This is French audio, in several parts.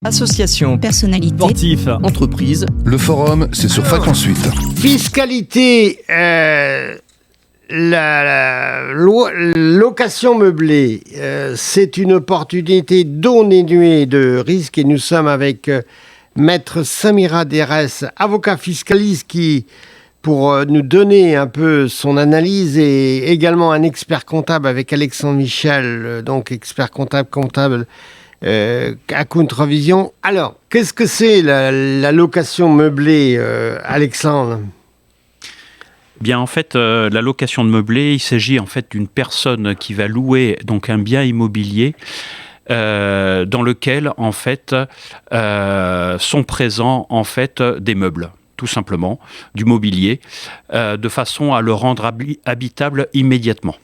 Association, personnalité, sportif, entreprise. Le forum, c'est sur Fac ensuite. Fiscalité, la location meublée, c'est une opportunité non dénuée de risques et nous sommes avec Maître Samira Derès, avocat fiscaliste qui, pour nous donner un peu son analyse, et également un expert comptable avec Alexandre Michel, donc expert comptable Account Revision. Alors, qu'est-ce que c'est la location meublée, Alexandre ? Bien, en fait, la location de meublé, il s'agit en fait d'une personne qui va louer donc un bien immobilier dans lequel en fait sont présents en fait des meubles, tout simplement, du mobilier, de façon à le rendre habitable immédiatement.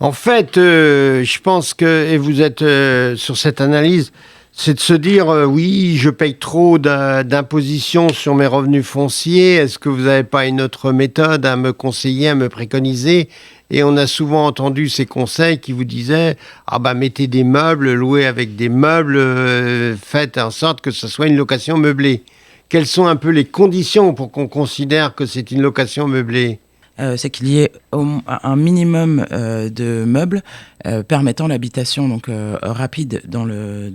En fait, je pense que, et vous êtes sur cette analyse, c'est de se dire, oui, je paye trop d'impositions sur mes revenus fonciers. Est-ce que vous n'avez pas une autre méthode à me conseiller, à me préconiser ? Et on a souvent entendu ces conseils qui vous disaient, mettez des meubles, louez avec des meubles, faites en sorte que ce soit une location meublée. Quelles sont un peu les conditions pour qu'on considère que c'est une location meublée ? C'est qu'il y ait un minimum de meubles permettant l'habitation donc rapide dans le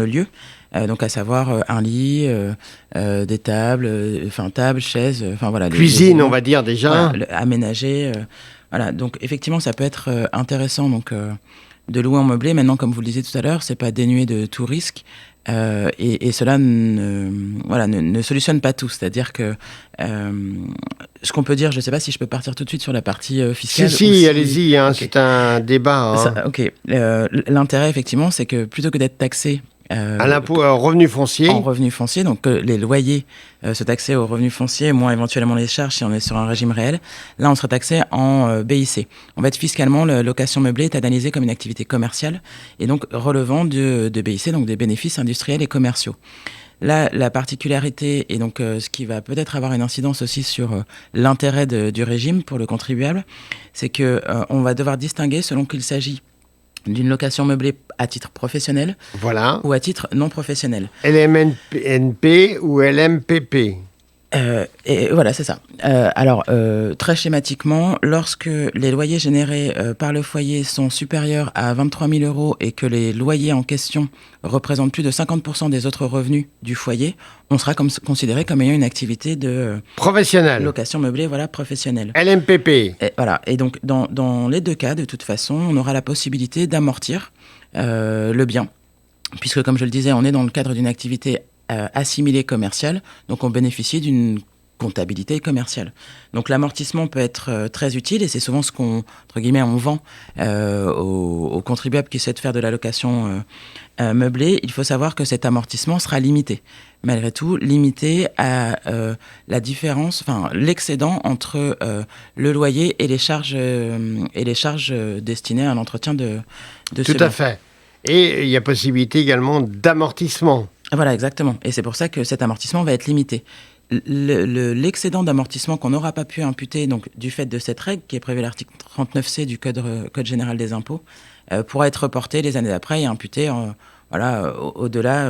lieu. Donc à savoir un lit, des tables, tables, chaises, voilà. Cuisine, on va dire déjà. Voilà, aménagé. Voilà. Donc effectivement, ça peut être intéressant donc de louer en meublé. Maintenant, comme vous le disiez tout à l'heure, c'est pas dénué de tout risque. Et cela ne solutionne pas tout. C'est-à-dire que ce qu'on peut dire, je ne sais pas si je peux partir tout de suite sur la partie fiscale. Si, allez-y, okay. C'est un débat. L'intérêt, effectivement, c'est que plutôt que d'être taxé à l'impôt revenu foncier. En revenu foncier, donc les loyers se taxaient au revenu foncier, moins éventuellement les charges si on est sur un régime réel. Là, on serait taxé en BIC. En fait, fiscalement, la location meublée est analysée comme une activité commerciale et donc relevant de BIC, donc des bénéfices industriels et commerciaux. Là, la particularité, et donc ce qui va peut-être avoir une incidence aussi sur l'intérêt du régime pour le contribuable, c'est qu'on va devoir distinguer selon qu'il s'agit d'une location meublée à titre professionnel ou à titre non professionnel. LMNP ou LMPP. Et voilà, c'est ça. Alors, très schématiquement, lorsque les loyers générés par le foyer sont supérieurs à 23 000 € et que les loyers en question représentent plus de 50% des autres revenus du foyer, on sera considéré comme ayant une activité de professionnelle. Location meublée, professionnelle. LMPP. Et donc, dans les deux cas, de toute façon, on aura la possibilité d'amortir le bien, puisque, comme je le disais, on est dans le cadre d'une activité assimilée commerciale, donc on bénéficie d'une comptabilité commerciale. Donc l'amortissement peut être très utile et c'est souvent ce qu'on, entre guillemets, on vend aux contribuables qui souhaitent faire de la location meublée. Il faut savoir que cet amortissement sera limité. Malgré tout, limité à la différence, l'excédent entre le loyer et les charges destinées à l'entretien de ce bien. Tout à fait. Et il y a possibilité également d'amortissement. Voilà, exactement. Et c'est pour ça que cet amortissement va être limité. L'excédent d'amortissement qu'on n'aura pas pu imputer donc, du fait de cette règle, qui est prévue à l'article 39C du Code général des impôts, pourra être reporté les années d'après et imputé au-delà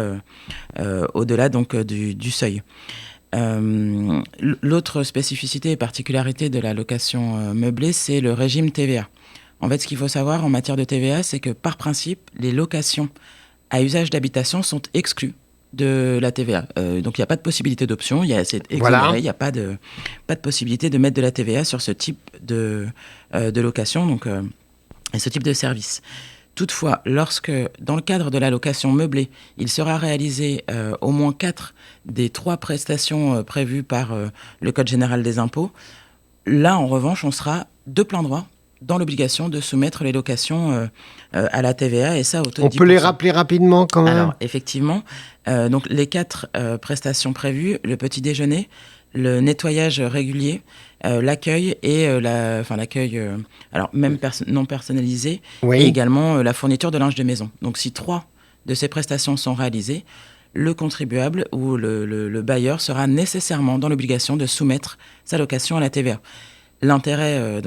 donc, du seuil. L'autre spécificité et particularité de la location meublée, c'est le régime TVA. En fait, ce qu'il faut savoir en matière de TVA, c'est que par principe, les locations à usage d'habitation sont exclues de la TVA. Donc, il n'y a pas de possibilité d'option, c'est exonéré, il n'y a pas de possibilité de mettre de la TVA sur ce type de location donc, et ce type de service. Toutefois, lorsque, dans le cadre de la location meublée, il sera réalisé au moins 4 des 3 prestations prévues par le Code général des impôts, là, en revanche, on sera de plein droit dans l'obligation de soumettre les locations à la TVA, et ça au taux de 10%. On peut les rappeler rapidement quand même ? Alors, effectivement, donc les 4 prestations prévues, le petit déjeuner, le nettoyage régulier, l'accueil et l'accueil même non personnalisé, et également la fourniture de linge de maison. Donc si 3 de ces prestations sont réalisées, le contribuable ou le bailleur sera nécessairement dans l'obligation de soumettre sa location à la TVA. L'intérêt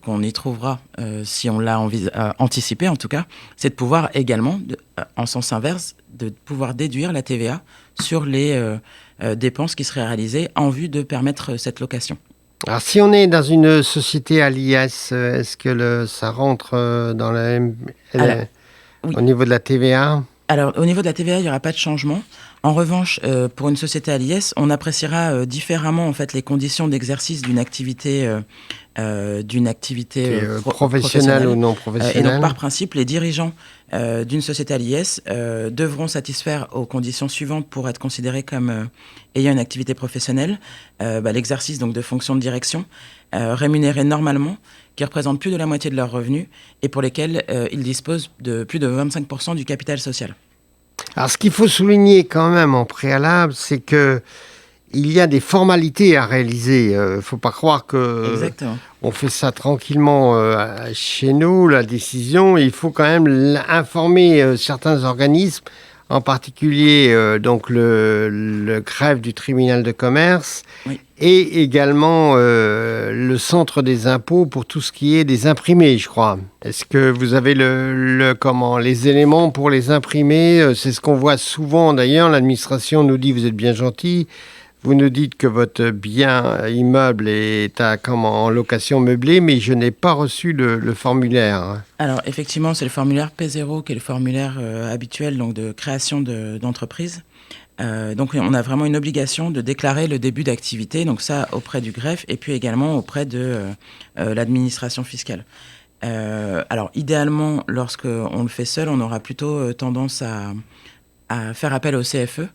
qu'on y trouvera, si on l'a anticipé en tout cas, c'est de pouvoir également, en sens inverse, de pouvoir déduire la TVA sur les dépenses qui seraient réalisées en vue de permettre cette location. Alors, si on est dans une société à l'IS, est-ce que ça rentre dans Oui. au niveau de la TVA? Alors, au niveau de la TVA, il n'y aura pas de changement. En revanche, pour une société à l'IS, on appréciera différemment en fait les conditions d'exercice d'une activité Professionnelle ou non professionnelle. Et donc, par principe, les dirigeants d'une société à l'IS devront satisfaire aux conditions suivantes pour être considérés comme ayant une activité professionnelle. L'exercice donc de fonctions de direction, rémunérés normalement, qui représentent plus de la moitié de leurs revenus et pour lesquels ils disposent de plus de 25% du capital social. Alors, ce qu'il faut souligner quand même en préalable, c'est que il y a des formalités à réaliser. Faut pas croire que on fait ça tranquillement chez nous, la décision. Il faut quand même informer certains organismes, en particulier donc le CREF du tribunal de commerce, oui. Et également le centre des impôts pour tout ce qui est des imprimés, je crois. Est-ce que vous avez les éléments pour les imprimer? C'est ce qu'on voit souvent d'ailleurs. L'administration nous dit, vous êtes bien gentil, vous nous dites que votre bien immeuble est en location meublée, mais je n'ai pas reçu le formulaire. Alors effectivement, c'est le formulaire P0 qui est le formulaire habituel donc, de création d'entreprise. Donc on a vraiment une obligation de déclarer le début d'activité, donc ça auprès du greffe et puis également auprès de l'administration fiscale. Alors idéalement, lorsqu'on le fait seul, on aura plutôt tendance à faire appel au CFE,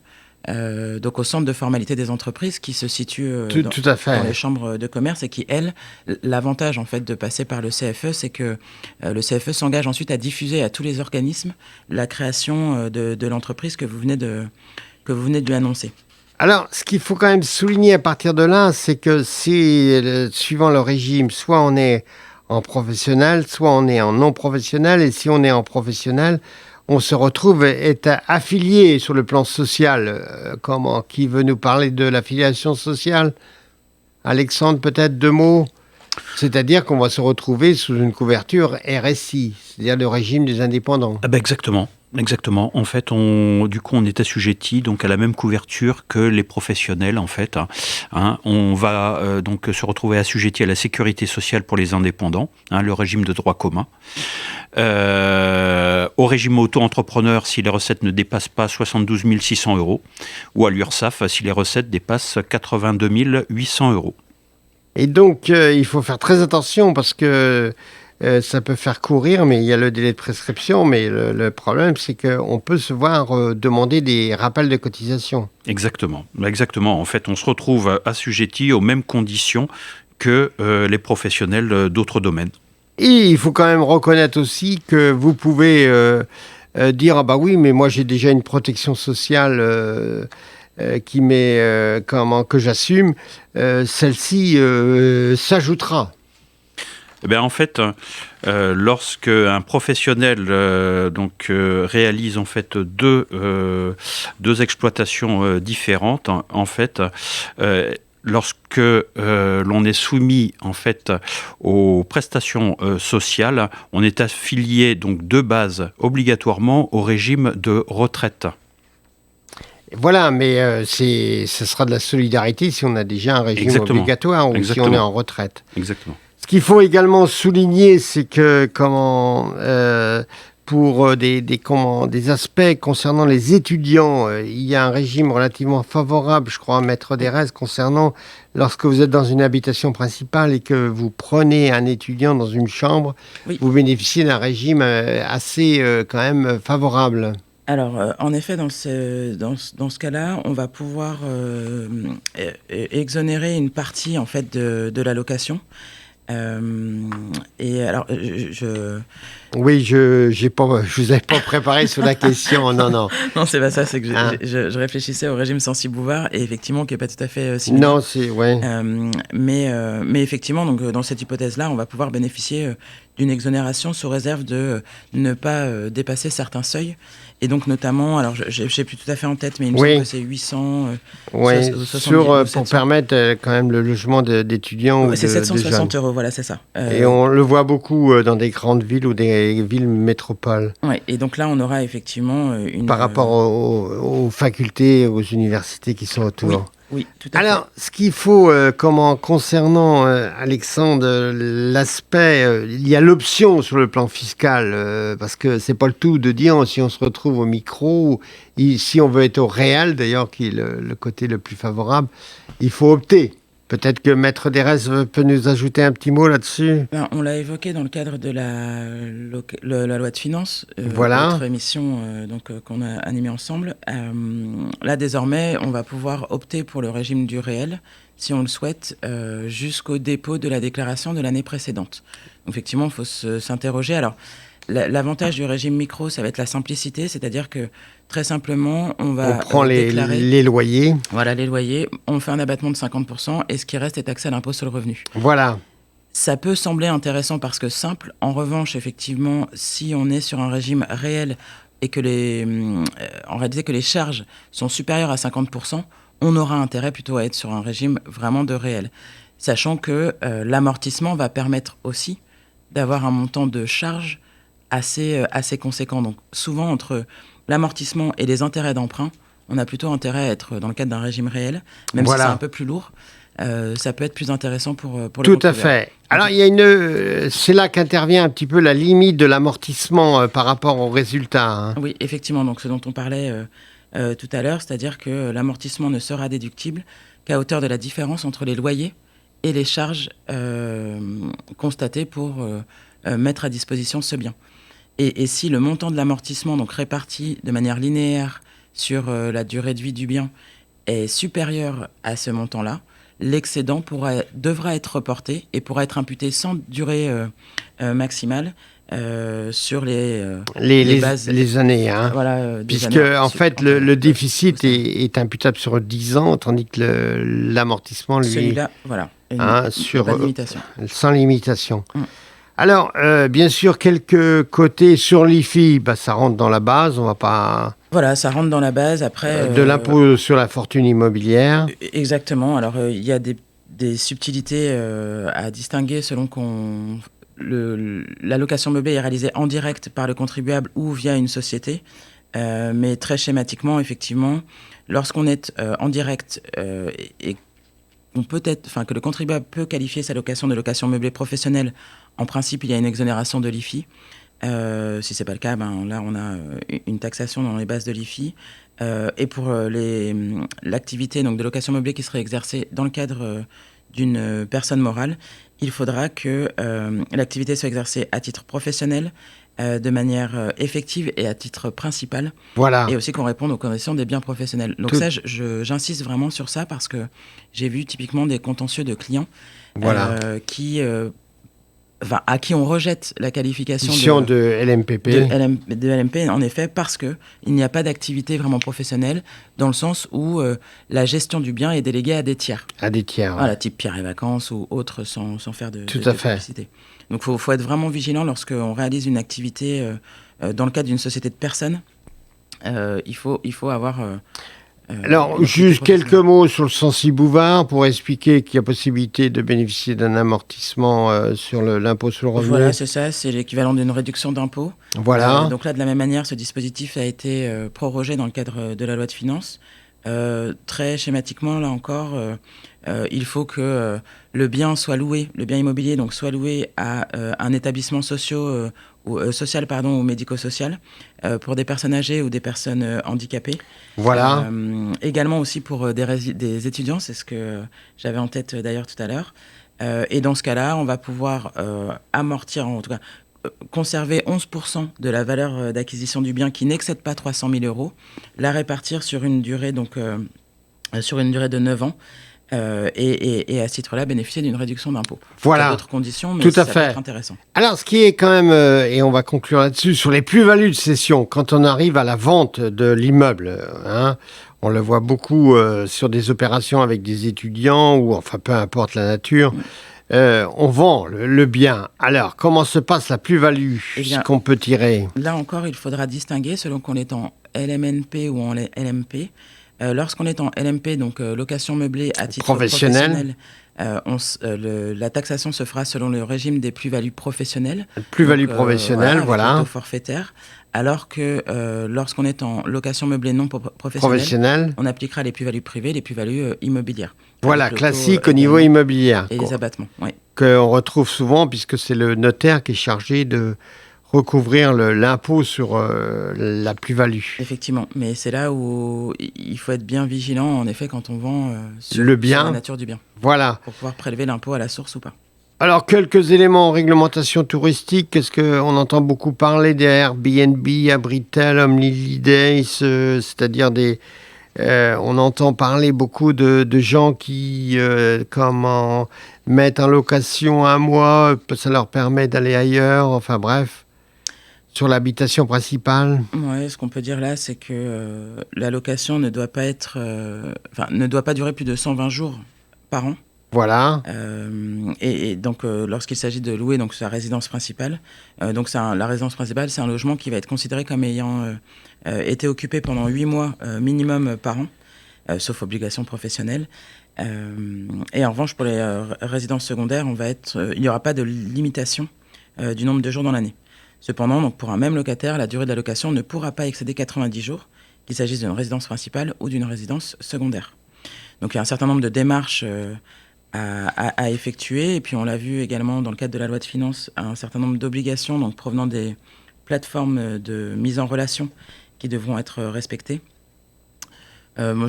donc au centre de formalité des entreprises qui se situe tout à fait. dans les chambres de commerce et qui, l'avantage en fait de passer par le CFE, c'est que le CFE s'engage ensuite à diffuser à tous les organismes la création de l'entreprise que vous venez de lui annoncer. Alors, ce qu'il faut quand même souligner à partir de là, c'est que suivant le régime, soit on est en professionnel, soit on est en non professionnel, et si on est en professionnel, on se retrouve être affilié sur le plan social. Qui veut nous parler de l'affiliation sociale? Alexandre, peut-être 2 mots? C'est-à-dire qu'on va se retrouver sous une couverture RSI, c'est-à-dire le régime des indépendants. Exactement. En fait, on est assujetti donc à la même couverture que les professionnels. En fait, on va donc se retrouver assujetti à la sécurité sociale pour les indépendants, le régime de droit commun. Au régime auto-entrepreneur si les recettes ne dépassent pas 72 600 €, ou à l'URSSAF si les recettes dépassent 82 800 €. Et donc, il faut faire très attention parce que ça peut faire courir, mais il y a le délai de prescription. Mais le problème, c'est qu'on peut se voir demander des rappels de cotisation. Exactement. En fait, on se retrouve assujetti aux mêmes conditions que les professionnels d'autres domaines. Et il faut quand même reconnaître aussi que vous pouvez dire « Ah bah oui, mais moi j'ai déjà une protection sociale que j'assume. Celle-ci s'ajoutera. » Eh bien, en fait, lorsque un professionnel réalise en fait deux exploitations différentes, en fait, lorsque l'on est soumis en fait aux prestations sociales, on est affilié donc de base obligatoirement au régime de retraite. Voilà, mais ce sera de la solidarité si on a déjà un régime obligatoire ou si on est en retraite. Exactement. Ce qu'il faut également souligner, c'est que pour des aspects concernant les étudiants, il y a un régime relativement favorable, je crois, Maître Derez, concernant lorsque vous êtes dans une habitation principale et que vous prenez un étudiant dans une chambre, oui. Vous bénéficiez d'un régime assez quand même favorable. Alors, en effet, dans ce cas-là, on va pouvoir exonérer une partie en fait de la location. Et alors, Oui, je vous avais pas préparé sur la question, non. Non, c'est pas ça, c'est que je réfléchissais au régime Censi-Bouvard, et effectivement, qui est pas tout à fait similaire. Non, c'est, ouais. Mais effectivement, donc, dans cette hypothèse-là, on va pouvoir bénéficier d'une exonération sous réserve de ne pas dépasser certains seuils. Et donc, notamment, alors je n'ai plus tout à fait en tête, mais il me semble que c'est 800... pour permettre quand même le logement d'étudiants ou de c'est 760 jeunes. €, voilà, c'est ça. Et on le voit beaucoup dans des grandes villes ou des villes métropoles. Ouais, et donc là, on aura effectivement par rapport aux facultés, aux universités qui sont autour. Oui, tout à fait. Alors, ce qu'il faut, concernant, Alexandre, l'aspect, il y a l'option sur le plan fiscal, parce que c'est pas le tout de dire si on se retrouve au micro, si on veut être au réel, d'ailleurs, qui est le côté le plus favorable, il faut opter. Peut-être que Maître Derez peut nous ajouter un petit mot là-dessus. On l'a évoqué dans le cadre de la loi de finances, voilà. notre émission qu'on a animée ensemble. Là, désormais, on va pouvoir opter pour le régime du réel, si on le souhaite, jusqu'au dépôt de la déclaration de l'année précédente. Donc, effectivement, il faut s'interroger. Alors, l'avantage du régime micro, ça va être la simplicité, c'est-à-dire que très simplement, on prend déclarer les loyers. Voilà, les loyers, on fait un abattement de 50% et ce qui reste est taxé à l'impôt sur le revenu. Voilà. Ça peut sembler intéressant parce que simple. En revanche, effectivement, si on est sur un régime réel et que en réalité que les charges sont supérieures à 50%, on aura intérêt plutôt à être sur un régime vraiment de réel. Sachant que l'amortissement va permettre aussi d'avoir un montant de charges assez conséquent. Donc souvent, entre l'amortissement et les intérêts d'emprunt, on a plutôt intérêt à être dans le cadre d'un régime réel, même si c'est un peu plus lourd. Ça peut être plus intéressant pour le Tout à fait. Alors, c'est là qu'intervient un petit peu la limite de l'amortissement par rapport aux résultats. Hein. Oui, effectivement. Donc, ce dont on parlait tout à l'heure, c'est-à-dire que l'amortissement ne sera déductible qu'à hauteur de la différence entre les loyers et les charges constatées pour mettre à disposition ce bien. Et si le montant de l'amortissement, donc réparti de manière linéaire sur la durée de vie du bien, est supérieur à ce montant-là, l'excédent devra être reporté et pourra être imputé sans durée maximale sur les bases, les années. Hein. Voilà, puisque, en fait, le déficit est imputable sur 10 ans, tandis que l'amortissement, lui... Celui-là, voilà. Pas de limitation. Sans limitation. Alors, bien sûr, quelques côtés sur l'IFI, ça rentre dans la base, on va pas... Voilà, ça rentre dans la base. Après, de l'impôt sur la fortune immobilière. Exactement. Alors, il y a des subtilités à distinguer selon la location meublée est réalisée en direct par le contribuable ou via une société. Mais très schématiquement, effectivement, lorsqu'on est en direct et que le contribuable peut qualifier sa location de location meublée professionnelle, en principe, il y a une exonération de l'IFI. Si ce n'est pas le cas, là, on a une taxation dans les bases de l'IFI. Et pour l'activité de location meublée qui serait exercée dans le cadre d'une personne morale, il faudra que l'activité soit exercée à titre professionnel, de manière effective et à titre principal. Voilà. Et aussi qu'on réponde aux conditions des biens professionnels. Donc ça, j'insiste vraiment sur ça parce que j'ai vu typiquement des contentieux de clients à qui on rejette la qualification de LMPP. De LMP, en effet, parce qu'il n'y a pas d'activité vraiment professionnelle, dans le sens où la gestion du bien est déléguée à des tiers. À des tiers, voilà, type Pierre et Vacances ou autres, sans faire de Tout à fait. publicité. Donc il faut être vraiment vigilant lorsqu'on réalise une activité dans le cadre d'une société de personnes. Il faut avoir... Alors, juste quelques mots sur le Censi-Bouvard pour expliquer qu'il y a possibilité de bénéficier d'un amortissement sur l'impôt sur le revenu. Voilà, c'est ça, c'est l'équivalent d'une réduction d'impôt. Voilà. Donc là, de la même manière, ce dispositif a été prorogé dans le cadre de la loi de finances. Très schématiquement, là encore, il faut que le bien soit loué, le bien immobilier donc soit loué à un établissement social ou médico-social pour des personnes âgées ou des personnes handicapées. Voilà. Également aussi pour des étudiants, c'est ce que j'avais en tête d'ailleurs tout à l'heure. Et dans ce cas-là, on va pouvoir amortir, en tout cas conserver 11% de la valeur d'acquisition du bien qui n'excède pas 300 000 €, la répartir sur une durée de 9 ans. Et à ce titre-là, bénéficier d'une réduction d'impôt. Voilà. D'autres conditions, mais tout à ça fait. peut être intéressant. Alors, ce qui est quand même, et on va conclure là-dessus, sur les plus-values de cession, quand on arrive à la vente de l'immeuble, on le voit beaucoup sur des opérations avec des étudiants, ou enfin, peu importe la nature, on vend le bien. Alors, comment se passe la plus-value qu'on peut tirer? Là encore, il faudra distinguer selon qu'on est en LMNP ou en LMP. Lorsqu'on est en LMP, donc location meublée à titre professionnel, la taxation se fera selon le régime des plus-values professionnelles. Plus-value professionnelle, voilà. Taux forfaitaire. Alors que lorsqu'on est en location meublée non professionnelle, on appliquera les plus-values privées, les plus-values immobilières. Voilà, classique au niveau immobilier. Et les abattements, oui. Qu'on retrouve souvent, puisque c'est le notaire qui est chargé de recouvrir l'impôt sur la plus-value. Effectivement, mais c'est là où il faut être bien vigilant, en effet, quand on vend sur la nature du bien. Voilà. Pour pouvoir prélever l'impôt à la source ou pas. Alors, quelques éléments en réglementation touristique. Qu'est-ce qu'on entend beaucoup parler des Airbnb, Abritel, Holidays, c'est-à-dire on entend parler beaucoup de gens qui mettent en location un mois, ça leur permet d'aller ailleurs, enfin bref. Sur l'habitation principale. Oui, ce qu'on peut dire là, c'est que la location ne doit pas durer plus de 120 jours par an. Voilà. Et donc, lorsqu'il s'agit de louer donc, sa résidence principale, la résidence principale, c'est un logement qui va être considéré comme ayant été occupé pendant 8 mois minimum par an, sauf obligation professionnelle. Et en revanche, pour les résidences secondaires, il n'y aura pas de limitation du nombre de jours dans l'année. Cependant, donc pour un même locataire, la durée de la location ne pourra pas excéder 90 jours, qu'il s'agisse d'une résidence principale ou d'une résidence secondaire. Donc il y a un certain nombre de démarches à effectuer. Et puis on l'a vu également dans le cadre de la loi de finances, un certain nombre d'obligations donc, provenant des plateformes de mise en relation qui devront être respectées. Moi,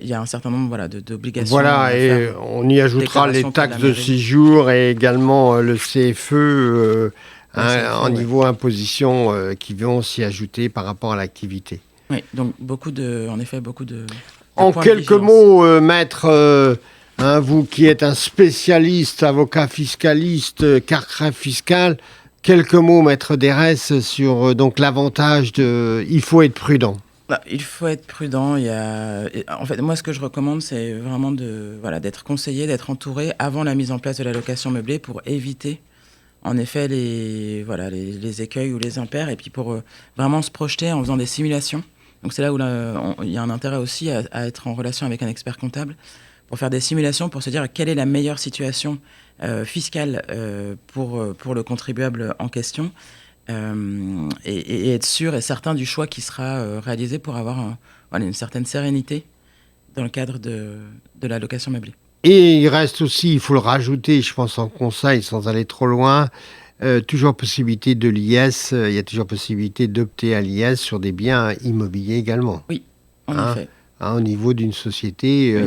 il y a un certain nombre d'obligations. Voilà, et on y ajoutera les taxes de séjour et également le CFE en niveau imposition qui vont s'y ajouter par rapport à l'activité. Oui, donc beaucoup de en quelques mots, maître, vous qui êtes un spécialiste, avocat fiscaliste, carcrève fiscal, quelques mots, maître Derès, sur donc l'avantage il faut être prudent. Il faut être prudent. En fait, moi, ce que je recommande, c'est vraiment d'être conseillé, d'être entouré avant la mise en place de la location meublée pour éviter, en effet, les écueils ou les impairs, et puis pour vraiment se projeter en faisant des simulations. Donc c'est là où il y a un intérêt aussi à être en relation avec un expert comptable pour faire des simulations, pour se dire quelle est la meilleure situation fiscale pour le contribuable en question. Et être sûr et certain du choix qui sera réalisé pour avoir une certaine sérénité dans le cadre de la location meublée. Et il reste aussi, il faut le rajouter, je pense en conseil, sans aller trop loin, toujours possibilité de l'IS, il y a toujours possibilité d'opter à l'IS sur des biens immobiliers également. Oui, en effet. Au niveau d'une société,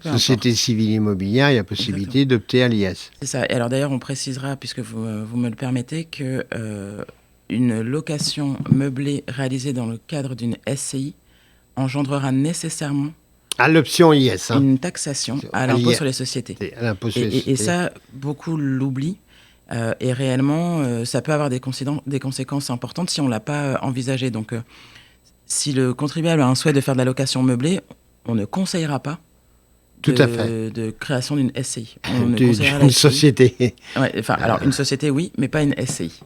société civile immobilière, il y a possibilité d'opter à l'IS. C'est ça. Et alors d'ailleurs, on précisera, puisque vous me le permettez, que une location meublée réalisée dans le cadre d'une SCI engendrera nécessairement à l'option IS. Une taxation à l'impôt sur les sociétés. Et ça, beaucoup l'oublient. Et réellement, ça peut avoir des conséquences importantes si on ne l'a pas envisagé. Donc, si le contribuable a un souhait de faire de la location meublée, on ne conseillera pas de création d'une SCI. D'une société. Ouais, alors, une société, oui, mais pas une SCI.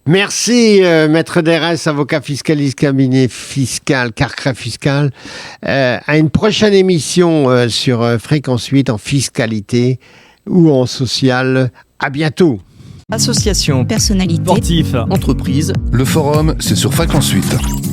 Merci, Maître Derès, avocat fiscaliste, cabinet fiscal, carcrève fiscal. À une prochaine émission sur Fréquence 8 en fiscalité ou en social. À bientôt. Association, personnalité, sportif, entreprise. Le forum, c'est sur Fréquence 8.